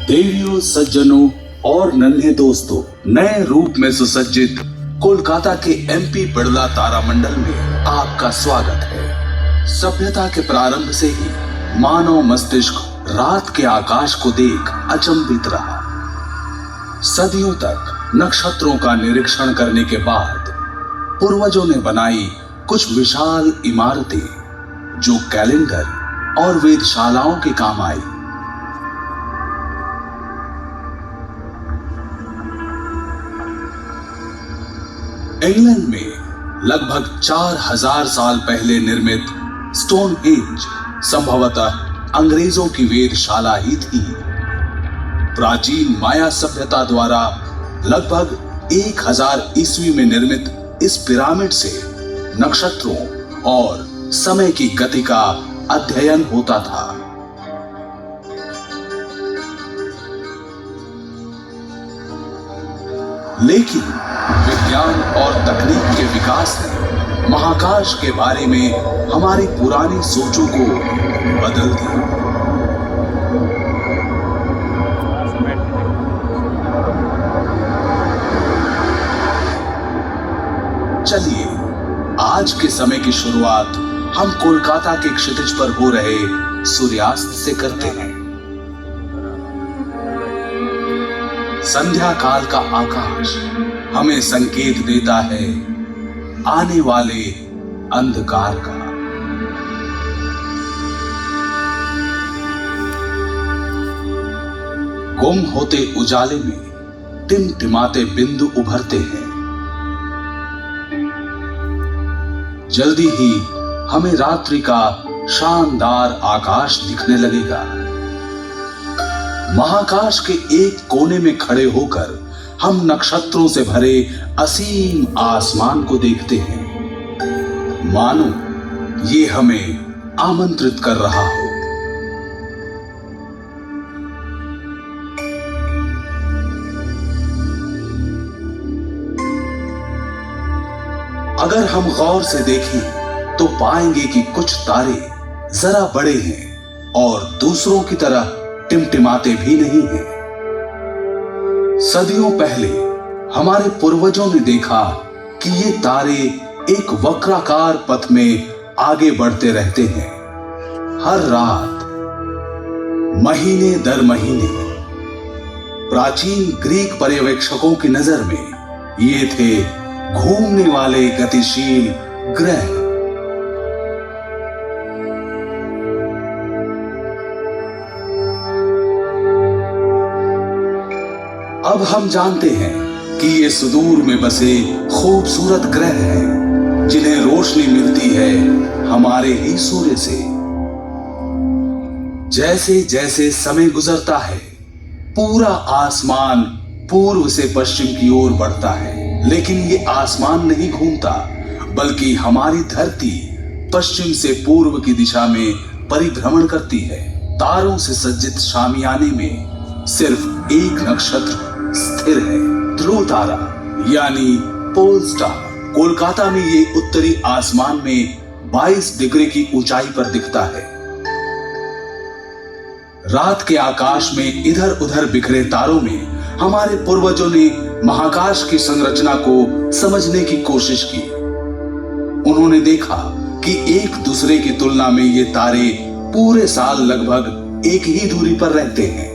देवियों, सज्जनों और नन्हे दोस्तों, नए रूप में सुसज्जित कोलकाता के एमपी बिड़ला तारामंडल में आपका स्वागत है। सभ्यता के प्रारंभ से ही मानव मस्तिष्क रात के आकाश को देख अचंभित रहा। सदियों तक नक्षत्रों का निरीक्षण करने के बाद पूर्वजों ने बनाई कुछ विशाल इमारतें जो कैलेंडर और वेधशालाओं के काम आई। इंग्लैंड में लगभग 4000 साल पहले निर्मित स्टोनहेंज संभवतः अंग्रेजों की वेधशाला ही थी। प्राचीन माया सभ्यता द्वारा लगभग 1000 ईस्वी में निर्मित इस पिरामिड से नक्षत्रों और समय की गति का अध्ययन होता था। लेकिन विज्ञान और तकनीक के विकास ने महाकाश के बारे में हमारी पुरानी सोचों को बदल दिया। चलिए आज के समय की शुरुआत हम कोलकाता के क्षितिज पर हो रहे सूर्यास्त से करते हैं। संध्या काल का आकाश हमें संकेत देता है आने वाले अंधकार का। गुम होते उजाले में टिमटिमाते बिंदु उभरते हैं। जल्दी ही हमें रात्रि का शानदार आकाश दिखने लगेगा। महाकाश के एक कोने में खड़े होकर हम नक्षत्रों से भरे असीम आसमान को देखते हैं, मानो ये हमें आमंत्रित कर रहा हो। अगर हम गौर से देखें तो पाएंगे कि कुछ तारे जरा बड़े हैं और दूसरों की तरह टिमटिमाते भी नहीं हैं। सदियों पहले हमारे पूर्वजों ने देखा कि ये तारे एक वक्राकार पथ में आगे बढ़ते रहते हैं। हर रात, महीने दर महीने। प्राचीन ग्रीक पर्यवेक्षकों की नजर में ये थे घूमने वाले गतिशील ग्रह। अब हम जानते हैं कि ये सुदूर में बसे खूबसूरत ग्रह हैं, जिन्हें रोशनी मिलती है हमारे ही सूर्य से। जैसे जैसे समय गुजरता है, पूरा आसमान पूर्व से पश्चिम की ओर बढ़ता है, लेकिन ये आसमान नहीं घूमता, बल्कि हमारी धरती पश्चिम से पूर्व की दिशा में परिभ्रमण करती है। तारों से सज्जित शामियाने में सिर्फ एक नक्षत्र स्थिर है, ध्रुव तारा यानी पोल स्टार। कोलकाता में ये उत्तरी आसमान में 22 डिग्री की ऊंचाई पर दिखता है। रात के आकाश में इधर उधर बिखरे तारों में हमारे पूर्वजों ने महाकाश की संरचना को समझने की कोशिश की। उन्होंने देखा कि एक दूसरे की तुलना में ये तारे पूरे साल लगभग एक ही दूरी पर रहते हैं।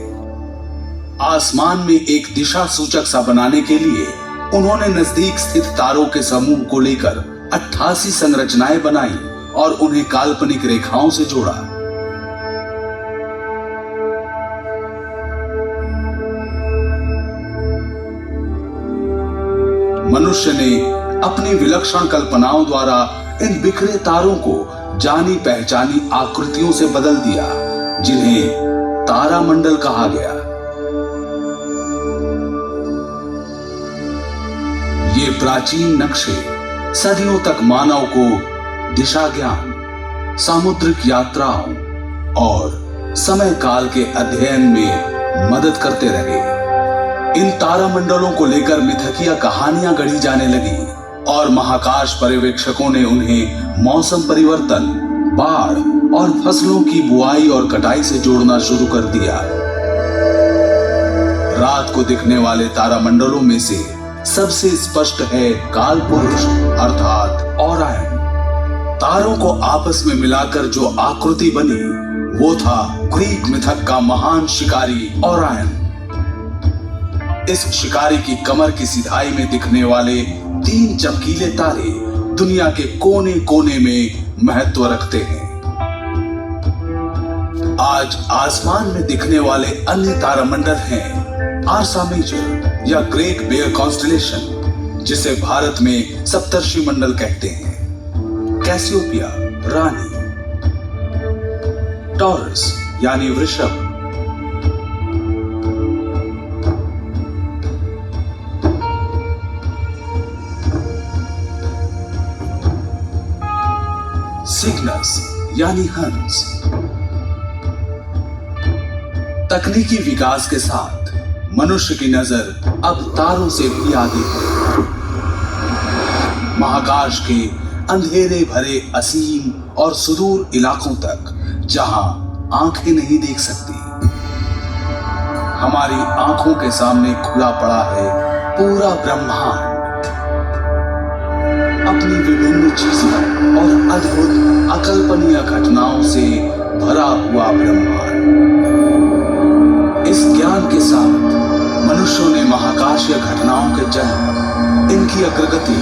आसमान में एक दिशा सूचक सा बनाने के लिए उन्होंने नजदीक स्थित तारों के समूह को लेकर 88 संरचनाएं बनाई और उन्हें काल्पनिक रेखाओं से जोड़ा। मनुष्य ने अपनी विलक्षण कल्पनाओं द्वारा इन बिखरे तारों को जानी पहचानी आकृतियों से बदल दिया, जिन्हें तारामंडल कहा गया। ये प्राचीन नक्शे सदियों तक मानव को दिशा ज्ञान, सामुद्रिक यात्राओं और समय काल के अध्ययन में मदद करते रहे। इन तारामंडलों को लेकर मिथकीय कहानियां गढ़ी जाने लगी और महाकाश पर्यवेक्षकों ने उन्हें मौसम परिवर्तन, बाढ़ और फसलों की बुआई और कटाई से जोड़ना शुरू कर दिया। रात को दिखने वाले तारामंडलों में से सबसे स्पष्ट है काल पुरुष अर्थात ओरायन। तारों को आपस में मिलाकर जो आकृति बनी वो था ग्रीक मिथक का महान शिकारी ओरायन। इस शिकारी की कमर की सिधाई में दिखने वाले 3 चमकीले तारे दुनिया के कोने कोने में महत्व रखते हैं। आज आसमान में दिखने वाले अन्य तारामंडल हैं आर्सा मेजर या ग्रेट बेयर कॉन्स्टलेशन, जिसे भारत में सप्तर्षि मंडल कहते हैं, कैसियोपिया रानी, टॉरस यानी वृषभ, सिग्नस यानी हंस। तकनीकी विकास के साथ मनुष्य की नजर अब तारों से भी आगे है। महाकाश के अंधेरे भरे असीम और सुदूर इलाकों तक जहां आंखें नहीं देख सकती, हमारी आंखों के सामने खुला पड़ा है पूरा ब्रह्मांड, अपनी विभिन्न चीजों और अद्भुत अकल्पनीय घटनाओं से भरा हुआ ब्रह्मांड। इस ज्ञान के साथ मनुष्यों ने महाकाशीय घटनाओं के जन्म, इनकी अग्रगति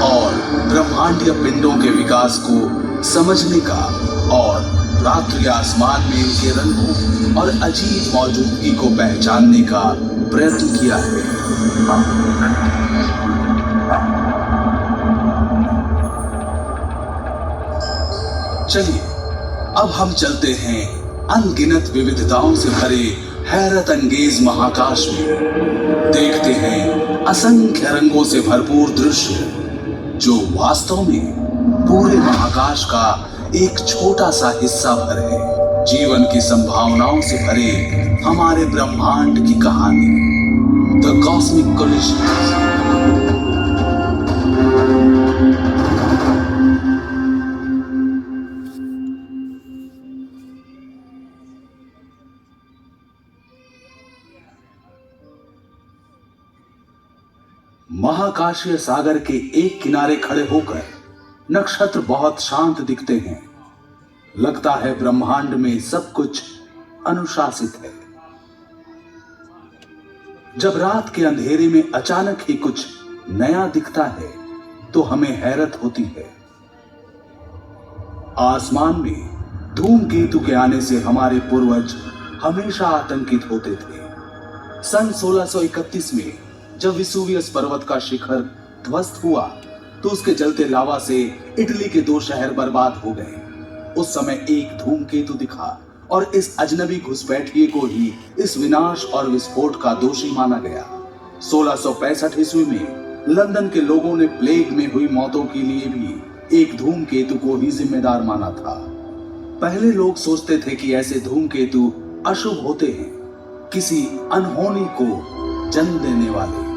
और ब्रह्मांडीय पिंडों के विकास को समझने का और रात्रि आसमान में इनके रंगों और अजीब मौजूदगी को पहचानने का प्रयत्न किया है। चलिए अब हम चलते हैं अनगिनत विविधताओं से भरे हैरत अंगेज महाकाश में। देखते हैं असंख्य रंगों से भरपूर दृश्य जो वास्तव में पूरे महाकाश का एक छोटा सा हिस्सा भर है। जीवन की संभावनाओं से भरे हमारे ब्रह्मांड की कहानी, द कॉस्मिक कोलिशन। महाकाशीय सागर के एक किनारे खड़े होकर नक्षत्र बहुत शांत दिखते हैं। लगता है ब्रह्मांड में सब कुछ अनुशासित है। जब रात के अंधेरे में अचानक ही कुछ नया दिखता है तो हमें हैरत होती है। आसमान में धूमकेतु के आने से हमारे पूर्वज हमेशा आतंकित होते थे। सन 1631 में जब विसुवियस पर्वत का शिखर ध्वस्त हुआ तो उसके जलते लावा से इटली के 2 शहर बर्बाद हो गए। उस समय एक धूमकेतु दिखा और इस अजनबी घुसपैठिए को ही इस विनाश और विस्फोट का दोषी माना गया। 1665 ईस्वी में लंदन के लोगों ने प्लेग में हुई मौतों के लिए भी एक धूमकेतु को ही जिम्मेदार माना था। पहले लोग सोचते थे कि ऐसे धूमकेतु अशुभ होते हैं, किसी अनहोनी को जन्म देने वाले।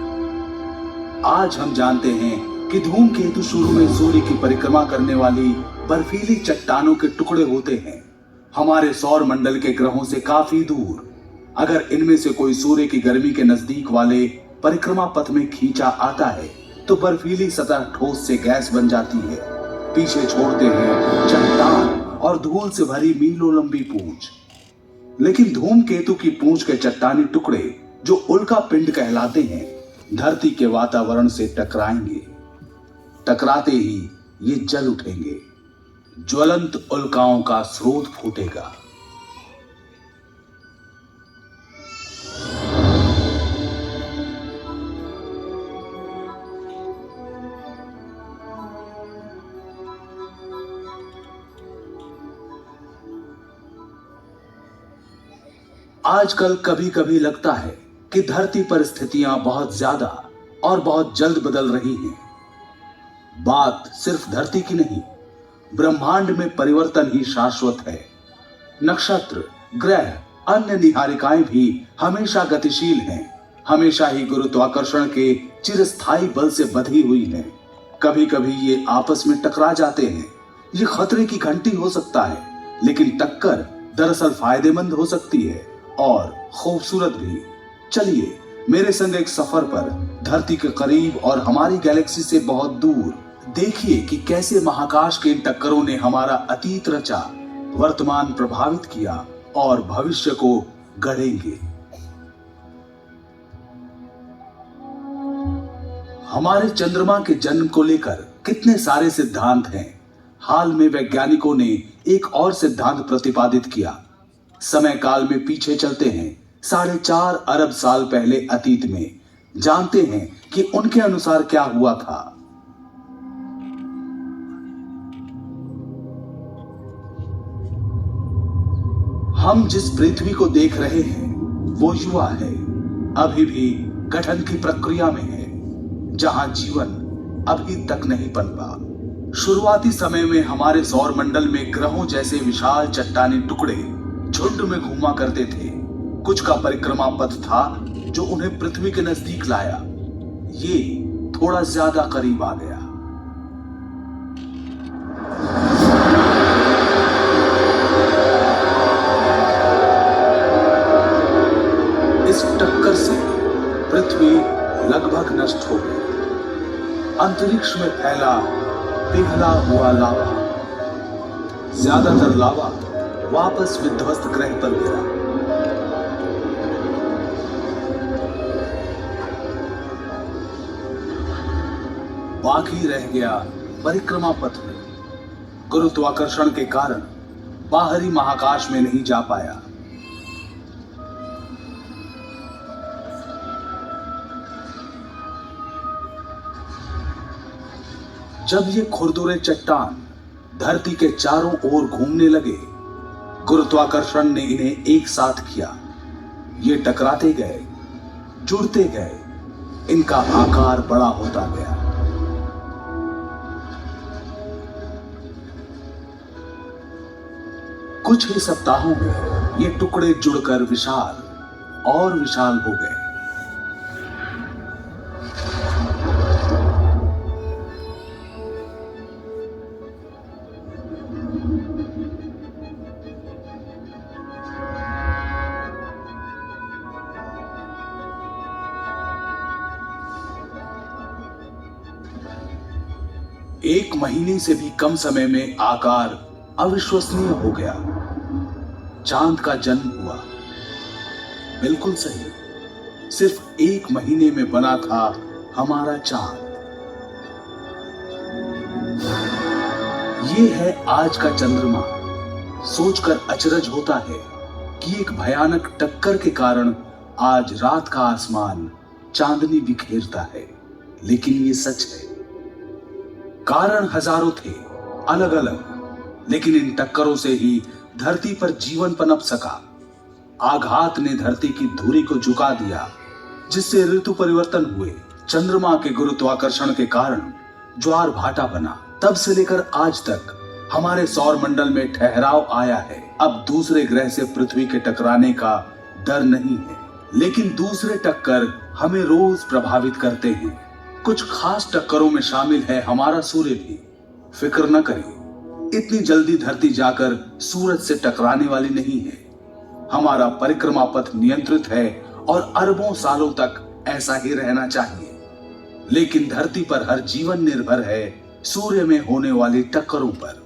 आज हम जानते हैं कि धूमकेतु शुरू में सूर्य की परिक्रमा करने वाली बर्फीली चट्टानों के टुकड़े होते हैं, हमारे सौर मंडल के ग्रहों से काफी दूर। अगर इनमें से कोई सूर्य की गर्मी के नजदीक वाले परिक्रमा पथ में खींचा आता है तो बर्फीली सतह ठोस से गैस बन जाती है। पीछे छोड़ते हैं चट्टान और धूल से भरी मीलों लंबी पूंछ। लेकिन धूमकेतु की पूंछ के चट्टानी टुकड़े जो उल्का पिंड कहलाते हैं, धरती के वातावरण से टकराएंगे। टकराते ही ये जल उठेंगे, ज्वलंत उल्काओं का स्रोत फूटेगा। आजकल कभी कभी लगता है कि धरती पर स्थितियां बहुत ज्यादा और बहुत जल्द बदल रही हैं। बात सिर्फ धरती की नहीं, ब्रह्मांड में परिवर्तन ही शाश्वत है। नक्षत्र, ग्रह, अन्य निहारिकाएं भी हमेशा गतिशील हैं, हमेशा ही गुरुत्वाकर्षण के चिरस्थायी बल से बंधी हुई हैं। कभी कभी ये आपस में टकरा जाते हैं। ये खतरे की घंटी हो सकता है, लेकिन टक्कर दरअसल फायदेमंद हो सकती है और खूबसूरत भी। चलिए मेरे संग एक सफर पर धरती के करीब और हमारी गैलेक्सी से बहुत दूर। देखिए कि कैसे महाकाश के इन टक्करों ने हमारा अतीत रचा, वर्तमान प्रभावित किया और भविष्य को गढ़ेंगे। हमारे चंद्रमा के जन्म को लेकर कितने सारे सिद्धांत हैं। हाल में वैज्ञानिकों ने एक और सिद्धांत प्रतिपादित किया। समय काल में पीछे चलते हैं 4.5 अरब साल पहले अतीत में, जानते हैं कि उनके अनुसार क्या हुआ था। हम जिस पृथ्वी को देख रहे हैं वो युवा है, अभी भी गठन की प्रक्रिया में है, जहां जीवन अभी तक नहीं पनपा। शुरुआती समय में हमारे सौर मंडल में ग्रहों जैसे विशाल चट्टानी टुकड़े झुंड में घूमा करते थे। कुछ का परिक्रमा पथ था जो उन्हें पृथ्वी के नजदीक लाया। ये थोड़ा ज्यादा करीब आ गया। इस टक्कर से पृथ्वी लगभग नष्ट हो गई। अंतरिक्ष में फैला पिघला हुआ लावा, ज्यादातर लावा वापस विध्वस्त ग्रह पर गिरा। बाकी रह गया परिक्रमा पथ में। गुरुत्वाकर्षण के कारण बाहरी महाकाश में नहीं जा पाया। जब ये खुरदुरे चट्टान धरती के चारों ओर घूमने लगे, गुरुत्वाकर्षण ने इन्हें एक साथ किया। ये टकराते गए, जुड़ते गए, इनका आकार बड़ा होता गया। कुछ ही सप्ताहों में ये टुकड़े जुड़कर विशाल और विशाल हो गए। एक महीने से भी कम समय में आकार अविश्वसनीय हो गया। चांद का जन्म हुआ। बिल्कुल सही, सिर्फ एक महीने में बना था हमारा चांद। ये है आज का चंद्रमा। सोचकर अचरज होता है कि एक भयानक टक्कर के कारण आज रात का आसमान चांदनी बिखेरता है, लेकिन ये सच है। कारण हजारों थे, अलग अलग, लेकिन इन टक्करों से ही धरती पर जीवन पनप सका। आघात ने धरती की धुरी को झुका दिया, जिससे ऋतु परिवर्तन हुए। चंद्रमा के गुरुत्वाकर्षण के कारण ज्वार भाटा बना। तब से लेकर आज तक हमारे सौर मंडल में ठहराव आया है। अब दूसरे ग्रह से पृथ्वी के टकराने का डर नहीं है, लेकिन दूसरे टक्कर हमें रोज प्रभावित करते हैं। कुछ खास टक्करों में शामिल है हमारा सूर्य भी। फिक्र न करिए, इतनी जल्दी धरती जाकर सूरज से टकराने वाली नहीं है। हमारा परिक्रमा पथ नियंत्रित है और अरबों सालों तक ऐसा ही रहना चाहिए। लेकिन धरती पर हर जीवन निर्भर है सूर्य में होने वाली टक्करों पर।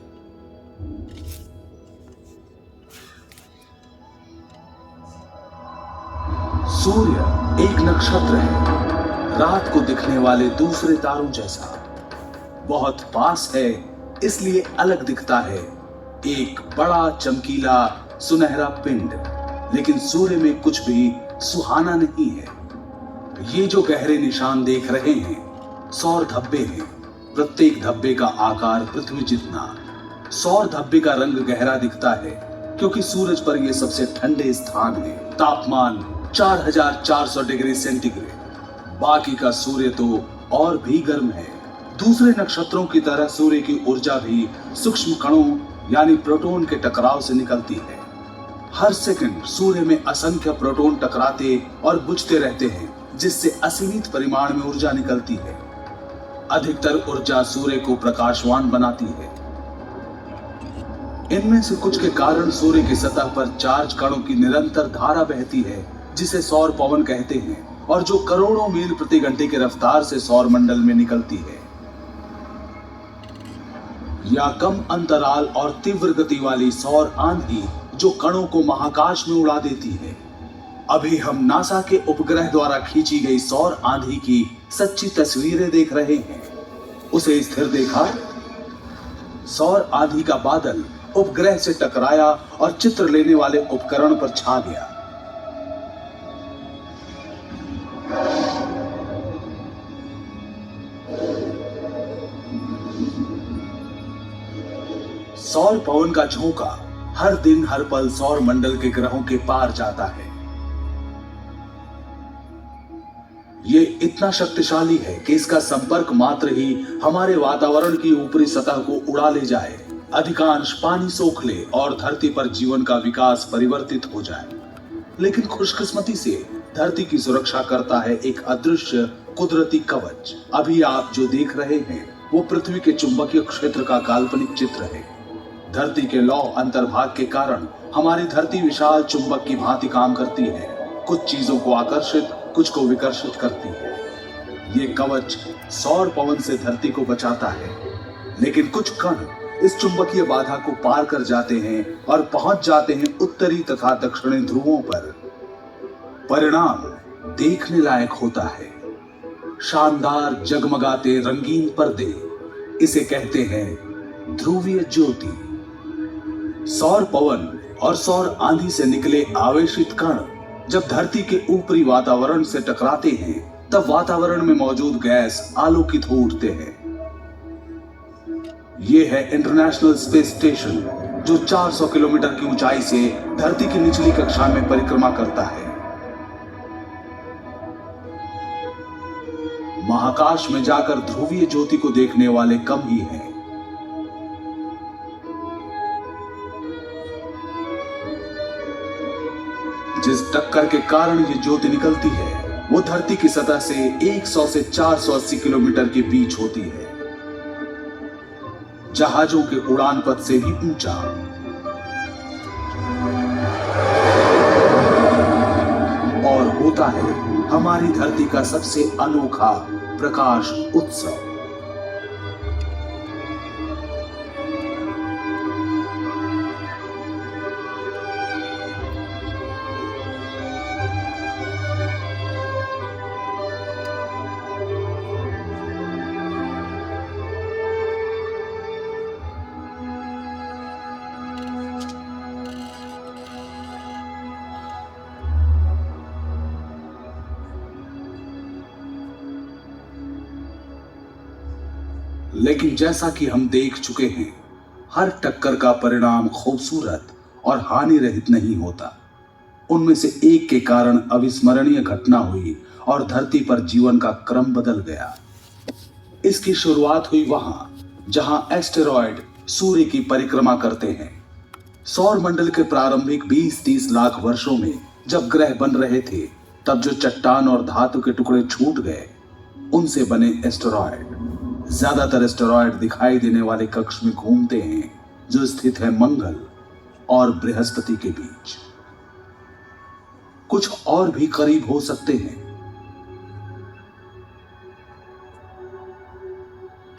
सूर्य एक नक्षत्र है, रात को दिखने वाले दूसरे तारों जैसा। बहुत पास है, इसलिए अलग दिखता है। एक बड़ा चमकीला सुनहरा पिंड, लेकिन सूर्य में कुछ भी सुहाना नहीं है। ये जो गहरे निशान देख रहे हैं सौर धब्बे हैं। प्रत्येक धब्बे का आकार पृथ्वी जितना। सौर धब्बे का रंग गहरा दिखता है क्योंकि सूरज पर यह सबसे ठंडे स्थान है। तापमान 4400 डिग्री सेंटीग्रेड। बाकी का सूर्य तो और भी गर्म है। दूसरे नक्षत्रों की तरह सूर्य की ऊर्जा भी सूक्ष्म कणों यानी प्रोटॉन के टकराव से निकलती है। हर सेकंड सूर्य में असंख्य प्रोटॉन टकराते और बुझते रहते हैं, जिससे असीमित परिमाण में ऊर्जा निकलती है। अधिकतर ऊर्जा सूर्य को प्रकाशवान बनाती है। इनमें से कुछ के कारण सूर्य की सतह पर चार्ज कणों की निरंतर धारा बहती है, जिसे सौर पवन कहते हैं, और जो करोड़ों मील प्रति घंटे की रफ्तार से सौर मंडल में निकलती है। या कम अंतराल और तीव्र गति वाली सौर आंधी जो कणों को महाकाश में उड़ा देती है। अभी हम नासा के उपग्रह द्वारा खींची गई सौर आंधी की सच्ची तस्वीरें देख रहे हैं। उसे स्थिर देखा। सौर आंधी का बादल उपग्रह से टकराया और चित्र लेने वाले उपकरण पर छा गया। सौर पवन का झोंका हर दिन हर पल सौर मंडल के ग्रहों के पार जाता है। ये इतना शक्तिशाली है कि इसका संपर्क मात्र ही हमारे वातावरण की ऊपरी सतह को उड़ा ले जाए, अधिकांश पानी सोख ले और धरती पर जीवन का विकास परिवर्तित हो जाए। लेकिन खुशकिस्मती से धरती की सुरक्षा करता है एक अदृश्य कुदरती कवच। अभी आप जो देख रहे हैं वो पृथ्वी के चुंबकीय क्षेत्र का काल्पनिक चित्र है। धरती के लौ अंतर्भाग के कारण हमारी धरती विशाल चुंबक की भांति काम करती है। कुछ चीजों को आकर्षित, कुछ को विकर्षित करती है। ये कवच सौर पवन से धरती को बचाता है, लेकिन कुछ कण इस चुंबकीय बाधा को पार कर जाते हैं और पहुंच जाते हैं उत्तरी तथा दक्षिणी ध्रुवों पर। परिणाम देखने लायक होता है। शानदार जगमगाते रंगीन पर्दे, इसे कहते हैं ध्रुवीय ज्योति। सौर पवन और सौर आंधी से निकले आवेशित कण जब धरती के ऊपरी वातावरण से टकराते हैं, तब वातावरण में मौजूद गैस आलोकित हो उठते हैं। यह है इंटरनेशनल स्पेस स्टेशन, जो 400 किलोमीटर की ऊंचाई से धरती की निचली कक्षा में परिक्रमा करता है। महाकाश में जाकर ध्रुवीय ज्योति को देखने वाले कम ही हैं। जिस टक्कर के कारण ये ज्योति निकलती है वो धरती की सतह से 100 से 480 किलोमीटर के बीच होती है, जहाजों के उड़ान पथ से भी ऊंचा। और होता है हमारी धरती का सबसे अनोखा प्रकाश उत्सव। लेकिन जैसा कि हम देख चुके हैं, हर टक्कर का परिणाम खूबसूरत और हानि रहित नहीं होता। उनमें से एक के कारण अविस्मरणीय घटना हुई और धरती पर जीवन का क्रम बदल गया। इसकी शुरुआत हुई वहां जहां एस्टेरॉयड सूर्य की परिक्रमा करते हैं। सौर मंडल के प्रारंभिक 20-30 लाख वर्षों में जब ग्रह बन रहे थे, तब जो चट्टान और धातु के टुकड़े छूट गए, उनसे बने एस्टेरॉयड। ज्यादातर एस्टेरॉयड दिखाई देने वाले कक्ष में घूमते हैं, जो स्थित है मंगल और बृहस्पति के बीच। कुछ और भी करीब हो सकते हैं।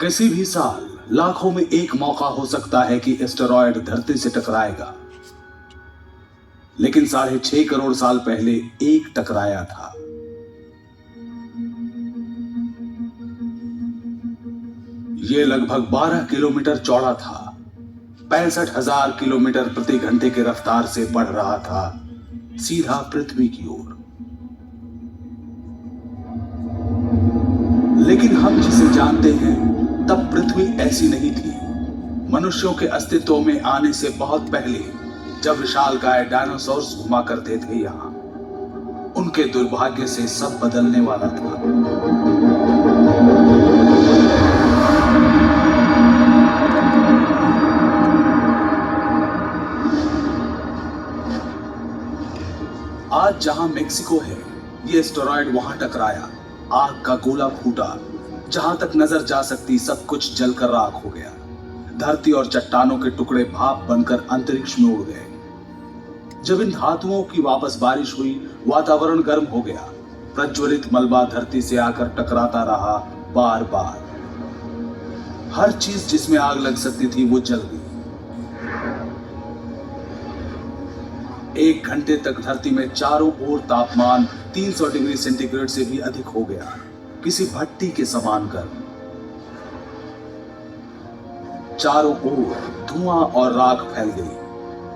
किसी भी साल लाखों में एक मौका हो सकता है कि एस्टेरॉयड धरती से टकराएगा, लेकिन 6.5 करोड़ साल पहले एक टकराया था। यह लगभग 12 किलोमीटर चौड़ा था, 65,000 किलोमीटर प्रति घंटे की रफ्तार से बढ़ रहा था, सीधा पृथ्वी की ओर। लेकिन हम जिसे जानते हैं, तब पृथ्वी ऐसी नहीं थी। मनुष्यों के अस्तित्व में आने से बहुत पहले, जब विशालकाय डायनासोर्स घुमा करते थे यहां, उनके दुर्भाग्य से सब बदलने वाला था। जहां मेक्सिको है, ये एस्टेरॉयड वहां टकराया, आग का गोला फूटा, जहां तक नजर जा सकती सब कुछ जलकर राख हो गया। धरती और चट्टानों के टुकड़े भाप बनकर अंतरिक्ष में उड़ गए। जब इन धातुओं की वापस बारिश हुई, वातावरण गर्म हो गया। प्रज्वलित मलबा धरती से आकर टकराता रहा बार बार। हर चीज जिसमें आग लग सकती थी वो जल गई। 1 घंटे तक धरती में चारों ओर तापमान 300 डिग्री सेंटीग्रेड से भी अधिक हो गया, किसी भट्टी के समान गर्म। चारों ओर धुआं और राख फैल गई।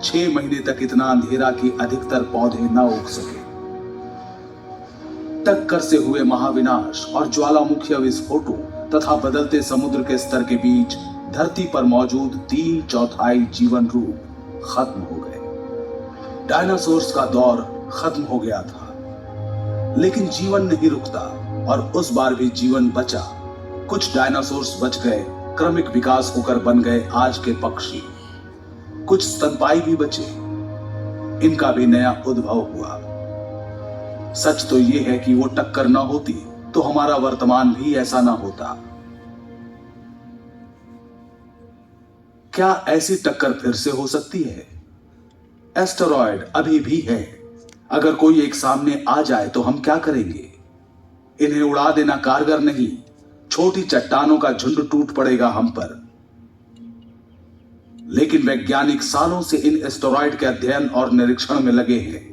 6 महीने तक इतना अंधेरा कि अधिकतर पौधे न उग सके। टक्कर से हुए महाविनाश और ज्वालामुखी विस्फोटों तथा बदलते समुद्र के स्तर के बीच धरती पर मौजूद 3/4 जीवन रूप खत्म हो गए। डायनासोर्स का दौर खत्म हो गया था, लेकिन जीवन नहीं रुकता और उस बार भी जीवन बचा। कुछ डायनासोर्स बच गए, क्रमिक विकास होकर बन गए आज के पक्षी। कुछ स्तनपायी भी बचे, इनका भी नया उद्भव हुआ। सच तो यह है कि वो टक्कर ना होती तो हमारा वर्तमान भी ऐसा ना होता। क्या ऐसी टक्कर फिर से हो सकती है? एस्टेरॉयड अभी भी है। अगर कोई एक सामने आ जाए तो हम क्या करेंगे? इन्हें उड़ा देना कारगर नहीं, छोटी चट्टानों का झुंड टूट पड़ेगा हम पर। लेकिन वैज्ञानिक सालों से इन एस्टेरॉयड के अध्ययन और निरीक्षण में लगे हैं।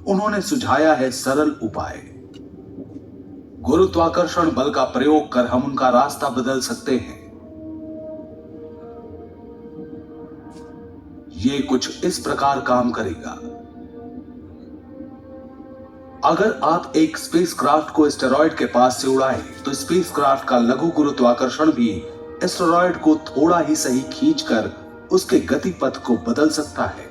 उन्होंने सुझाया है सरल उपाय। गुरुत्वाकर्षण बल का प्रयोग कर हम उनका रास्ता बदल सकते हैं। ये कुछ इस प्रकार काम करेगा। अगर आप एक स्पेसक्राफ्ट को एस्टेरॉयड के पास से उड़ाएं, तो स्पेसक्राफ्ट का लघु गुरुत्वाकर्षण भी एस्टेरॉयड को थोड़ा ही सही खींचकर उसके गति पथ को बदल सकता है।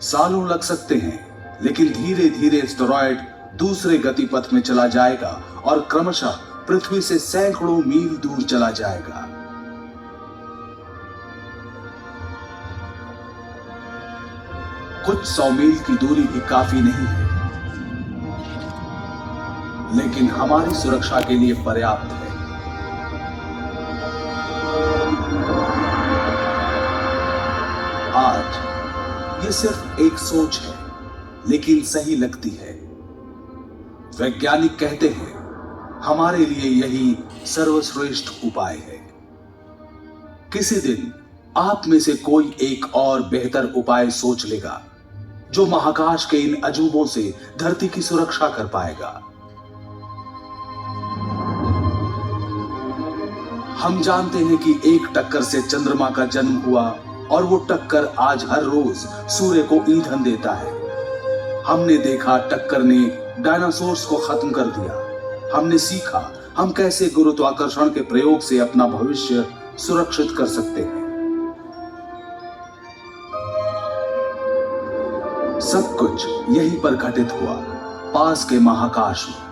सालों लग सकते हैं, लेकिन धीरे धीरे एस्टेरॉयड दूसरे गति पथ में चला जाएगा और क्रमशः पृथ्वी से सैकड़ों मील दूर चला जाएगा। कुछ 100 मील की दूरी भी काफी नहीं है, लेकिन हमारी सुरक्षा के लिए पर्याप्त है। आज ये सिर्फ एक सोच है, लेकिन सही लगती है। वैज्ञानिक कहते हैं हमारे लिए यही सर्वश्रेष्ठ उपाय है। किसी दिन आप में से कोई एक और बेहतर उपाय सोच लेगा, जो महाकाश के इन अजूबों से धरती की सुरक्षा कर पाएगा। हम जानते हैं कि एक टक्कर से चंद्रमा का जन्म हुआ और वो टक्कर आज हर रोज सूर्य को ईंधन देता है। हमने देखा टक्कर ने डायनासोर्स को खत्म कर दिया। हमने सीखा हम कैसे गुरुत्वाकर्षण के प्रयोग से अपना भविष्य सुरक्षित कर सकते हैं। सब कुछ यहीं पर घटित हुआ, पास के महाकाश में।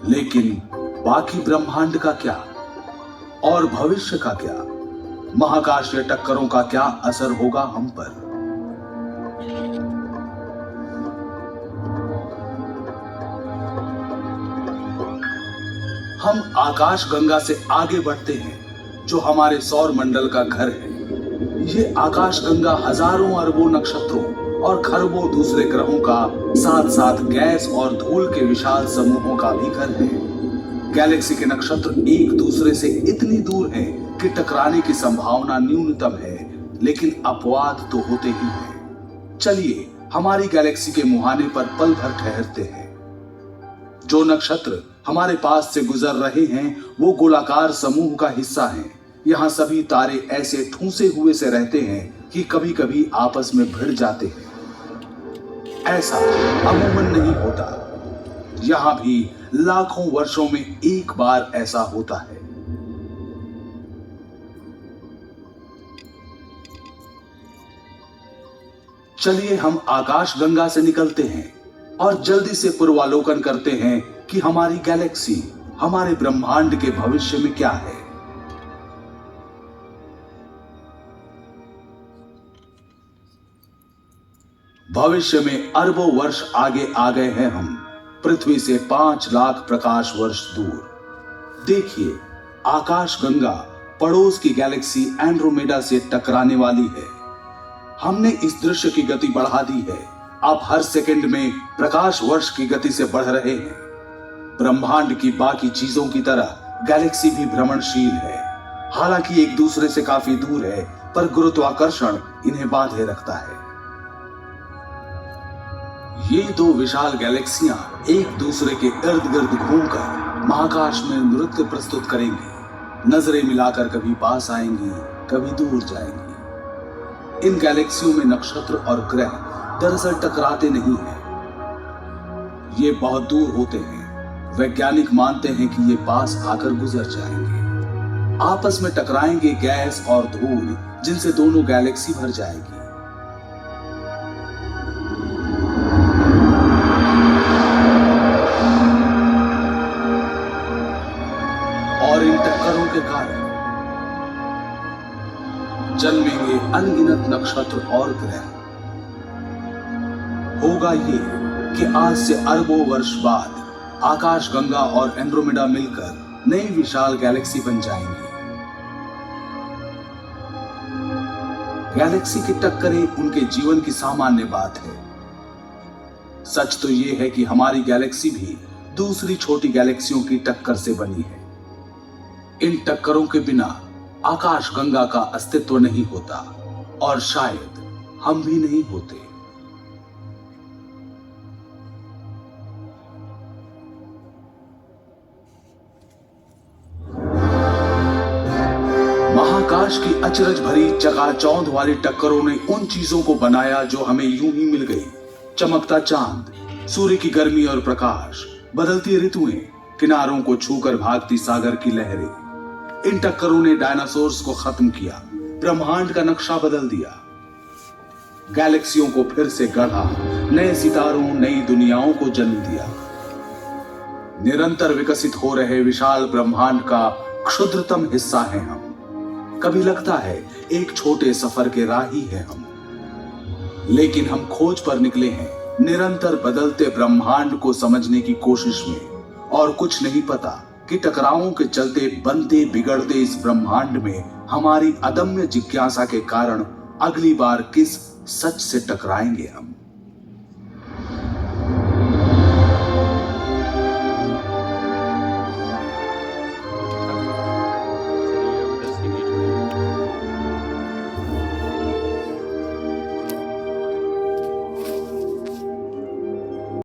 लेकिन बाकी ब्रह्मांड का क्या और भविष्य का क्या? महाकाशीय टक्करों का क्या असर होगा हम पर? हम आकाश गंगा से आगे बढ़ते हैं, जो हमारे सौर मंडल का घर है। ये आकाश गंगा हजारों अरबों नक्षत्रों और खरबों दूसरे ग्रहों का, साथ साथ गैस और धूल के विशाल समूहों का भी घर है। गैलेक्सी के नक्षत्र एक दूसरे से इतनी दूर हैं कि टकराने की संभावना न्यूनतम है, लेकिन अपवाद तो होते ही हैं। चलिए हमारी गैलेक्सी के मुहाने पर पल भर ठहरते हैं। जो नक्षत्र हमारे पास से गुजर रहे हैं वो गोलाकार समूह का हिस्सा हैं। यहाँ सभी तारे ऐसे ठूंसे हुए से रहते हैं कि कभी कभी आपस में भिड़ जाते हैं। ऐसा अमूमन नहीं होता। यहां भी लाखों वर्षों में एक बार ऐसा होता है। चलिए हम आकाश गंगा से निकलते हैं और जल्दी से पूर्वालोकन करते हैं कि हमारी गैलेक्सी, हमारे ब्रह्मांड के भविष्य में क्या है। भविष्य में अरबों वर्ष आगे आ गए हैं हम, पृथ्वी से 5 लाख प्रकाश वर्ष दूर। देखिए, आकाश गंगा पड़ोस की गैलेक्सी एंड्रोमेडा से टकराने वाली है। हमने इस दृश्य की गति बढ़ा दी है। अब हर सेकंड में प्रकाश वर्ष की गति से बढ़ रहे हैं। ब्रह्मांड की बाकी चीजों की तरह गैलेक्सी भी भ्रमणशील है। हालांकि एक दूसरे से काफी दूर है, पर गुरुत्वाकर्षण इन्हें बांधे रखता है। ये दो विशाल गैलेक्सियां एक दूसरे के इर्द गिर्द घूमकर महाकाश में नृत्य प्रस्तुत करेंगी। नजरें मिलाकर कभी पास आएंगी, कभी दूर जाएंगी। इन गैलेक्सियों में नक्षत्र और ग्रह दरअसल टकराते नहीं हैं। ये बहुत दूर होते हैं। वैज्ञानिक मानते हैं कि ये पास आकर गुजर जाएंगे, आपस में टकराएंगे गैस और धूल, जिनसे दोनों गैलेक्सी भर जाएगी। और इन टक्करों के कारण जन्मेंगे अनगिनत नक्षत्र और ग्रह। होगा ये कि आज से अरबों वर्ष बाद आकाश गंगा और एंड्रोमेडा मिलकर नई विशाल गैलेक्सी बन जाएंगी। गैलेक्सी की टक्करें उनके जीवन की सामान्य बात है। सच तो यह है कि हमारी गैलेक्सी भी दूसरी छोटी गैलेक्सियों की टक्कर से बनी है। इन टक्करों के बिना आकाश गंगा का अस्तित्व नहीं होता और शायद हम भी नहीं होते। महाकाश की अचरज भरी चकाचौंध वाली टक्करों ने उन चीजों को बनाया जो हमें यूं ही मिल गई। चमकता चांद, सूर्य की गर्मी और प्रकाश, बदलती ऋतुएं, किनारों को छूकर भागती सागर की लहरें। इन टक्करों ने डायनासोर्स को खत्म किया, ब्रह्मांड का नक्शा बदल दिया, गैलेक्सियों को फिर से गढ़ा, नए सितारों, नई दुनियाओं को जन्म दिया। निरंतर विकसित हो रहे विशाल ब्रह्मांड का क्षुद्रतम हिस्सा है हम। कभी लगता है एक छोटे सफर के राही है हम, लेकिन हम खोज पर निकले हैं निरंतर बदलते ब्रह्मांड को समझने की कोशिश में। और कुछ नहीं पता कि टकरावों के चलते बनते बिगड़ते इस ब्रह्मांड में हमारी अदम्य जिज्ञासा के कारण अगली बार किस सच से टकराएंगे हम।